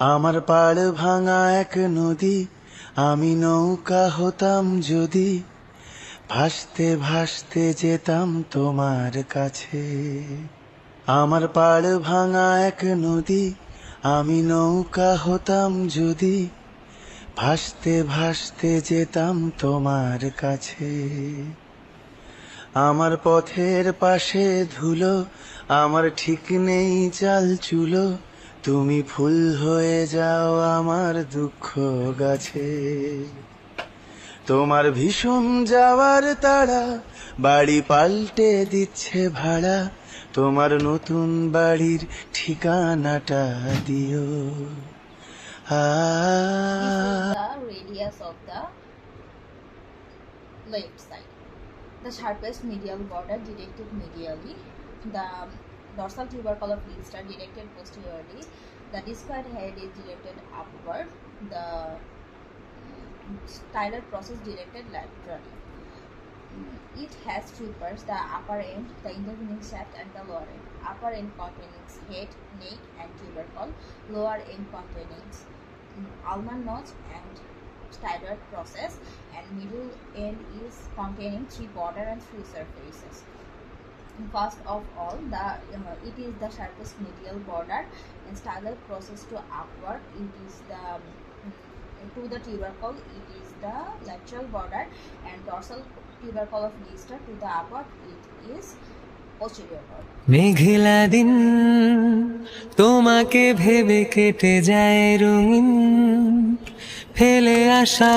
আমার পাড় ভাঙা এক নদী, আমি নৌকা হতাম যদি, ভাসতে ভাসতে যেতাম তোমার কাছে। আমার পাড় ভাঙা এক নদী, আমি নৌকা হতাম যদি, ভাসতে ভাসতে যেতাম তোমার কাছে। আমার পথের পাশে ধুলো, আমার ঠিক নেই চাল চুলো, তুমি ফুল হয়ে যাও আমার দুঃখ গাছে। তোমার ভীষণ যাওয়ার তাড়া, বাড়ি পাল্টে দিচ্ছে ভাড়া, তোমার নতুন বাড়ির ঠিকানাটা দিও। The radius of the left side. The sharpest medial border directed medially. The dorsal tubercle of leaves are directed posteriorly. The discoid head is directed upward. The stylar process directed laterally. It has three parts: the upper end, the intervening shaft, and the lower end. Upper end containing head, neck, and tubercle. Lower end containing ulnar notch and stylar process, and middle end is containing three border and three surfaces. First of all, it is the sharpest medial border, and stylar process to upward. It is the to the tubercle. It is the lateral border, and dorsal tubercle of Lister to the upward. It is posterior border. মেঘলা দিন তোমাকে ভেবে কেটে যায় রঙিন, ফেলে আসা